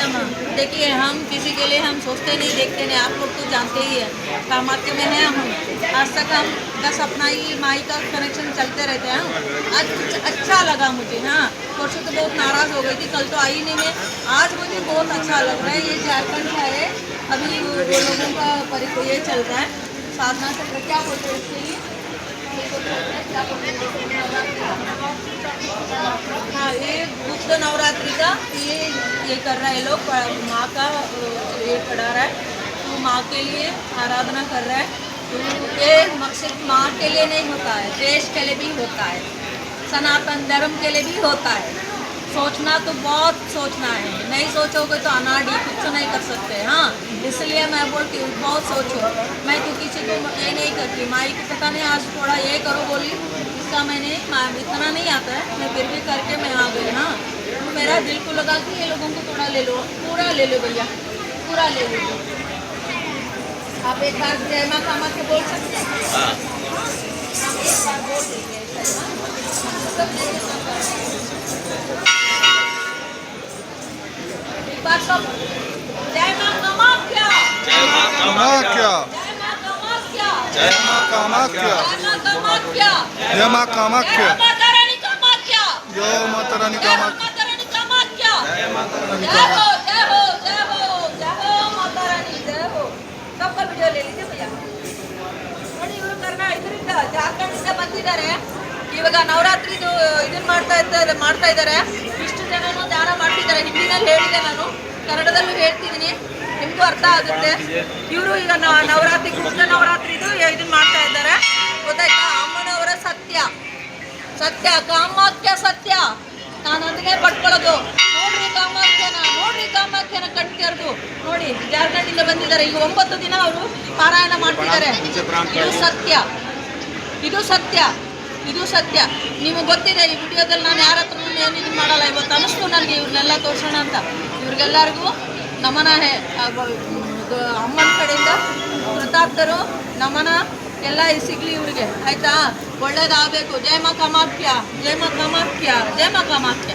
अम्मा, देखिए हम किसी के लिए हम सोचते नहीं देखते नहीं, आप लोग तो जानते ही है कामाख्या में है हम। आज तक हम बस अपना ही माई का कनेक्शन चलते रहते हैं। आज कुछ अच्छा लगा मुझे। हाँ, परसों तो बहुत नाराज़ हो गई थी, कल तो आई नहीं मैं। आज मुझे बहुत अच्छा लग रहा है। ये झारखंड का है, अभी वो लोगों का ये चल रहा है साधना चक्र, क्या बोलते हैं इसके लिए, क्या बोलते हैं, हाँ ये बुद्ध नवरात्रि का ये कर रहा है लोग, माँ का ये पढ़ा रहा है, तो माँ के लिए आराधना कर रहा है। तो ये सिर्फ माँ के लिए नहीं होता है, देश के लिए भी होता है, सनातन धर्म के लिए भी होता है। सोचना तो बहुत सोचना है, नहीं सोचोगे तो अनाड़ी कुछ नहीं कर सकते। हाँ, इसलिए मैं बोलती हूँ बहुत सोचो। मैं तो किसी को ये नहीं करती, माई को पता नहीं आज थोड़ा ये करो बोली, इसका मैंने इतना नहीं आता है, मैं फिर भी करके मैं आ गई। हाँ, तो मेरा दिल को लगा कि ये लोगों को थोड़ा ले लो, पूरा ले लो भैया, पूरा ले लो। आप एक बार जय माँ कामाख्या बोल सकते हैं? हाँ, एक बार बोल दीजिए। जय माँ कामाख्या, जय माँ कामाख्या, जय माँ कामाख्या, जय माँ कामाख्या, जय माँ कामाख्या, जय माँ कामाख्या, जय माता रानी कामाख्या, जय माता रानी जय कामाख्या, माता रानी कामाख्या, जय माता रानी जय हो कामाख्या। जय हो जय हो जय हो माता रानी जय हो। सबका वीडियो ले लीजिए भैया। ನೋಡಿ ಇವರು ಕರ್ನಾ ಇದರಿಂದ ಜಾರ್ಖಂಡ್ ಬಂದಿದ್ದಾರೆ, ಇವಾಗ ನವರಾತ್ರಿದು ಇದನ್ನ ಮಾಡ್ತಾ ಇದ್ದಾರೆ. ಇಷ್ಟು ಜನನು ಧ್ಯಾನ ಮಾಡ್ತಿದ್ದಾರೆ. ಹಿಂದಿನಲ್ಲಿ ಹೇಳಿದೆ ನಾನು, ಕನ್ನಡದಲ್ಲೂ ಹೇಳ್ತಿದ್ದೀನಿ, ನಿಮಗೂ ಅರ್ಥ ಆಗುತ್ತೆ. ಇವರು ಈಗ ನವರಾತ್ರಿ ಕೃಷ್ಣ ನವರಾತ್ರಿದು ಇದನ್ನ ಮಾಡ್ತಾ ಇದ್ದಾರೆ, ಗೊತ್ತಾಯ್ತಾ? ಅಮ್ಮನವರ ಸತ್ಯ ಸತ್ಯ ಕಾಮಾಖ್ಯ ಸತ್ಯ, ನಾನು ಅದನ್ನೇ ಪಡ್ಕೊಳ್ಳೋದು. ನೋಡ್ರಿ ಕಾಮಾಖ್ಯನ ಕಣ್ ತೆರೆದು ನೋಡಿ, ಜಾರ್ಖಂಡಿಂದ ಬಂದಿದ್ದಾರೆ. ಈಗ 9 ದಿನ ಅವರು ಪಾರಾಯಣ ಮಾಡ್ತಿದ್ದಾರೆ. ಇದು ಸತ್ಯ, ಇದು ಸತ್ಯ, ಇದು ಸತ್ಯ. ನಿಮಗೆ ಗೊತ್ತಿದೆ, ಈ ವಿಡಿಯೋದಲ್ಲಿ ನಾನು ಯಾರ ಹತ್ರ ಏನು ಇದು ಮಾಡಲ್ಲ. ಇವತ್ತು ಅನಿಸ್ತು ನನಗೆ ಇವ್ರನ್ನೆಲ್ಲ ತೋರಿಸೋಣ ಅಂತ. ಇವ್ರಿಗೆಲ್ಲರಿಗೂ ನಮನ ಅಮ್ಮನ ಕಡೆಯಿಂದ ಕೃತಾರ್ಥರು ನಮನ ಎಲ್ಲ ಸಿಗಲಿ ಇವ್ರಿಗೆ, ಆಯಿತಾ? ಒಳ್ಳೇದಾಗಬೇಕು. ಜಯ ಮಾ ಕಾಮಾಖ್ಯ, ಜಯ ಮಾ ಕಾಮಾಖ್ಯ, ಜಯ ಮಾ ಕಾಮಾಖ್ಯ.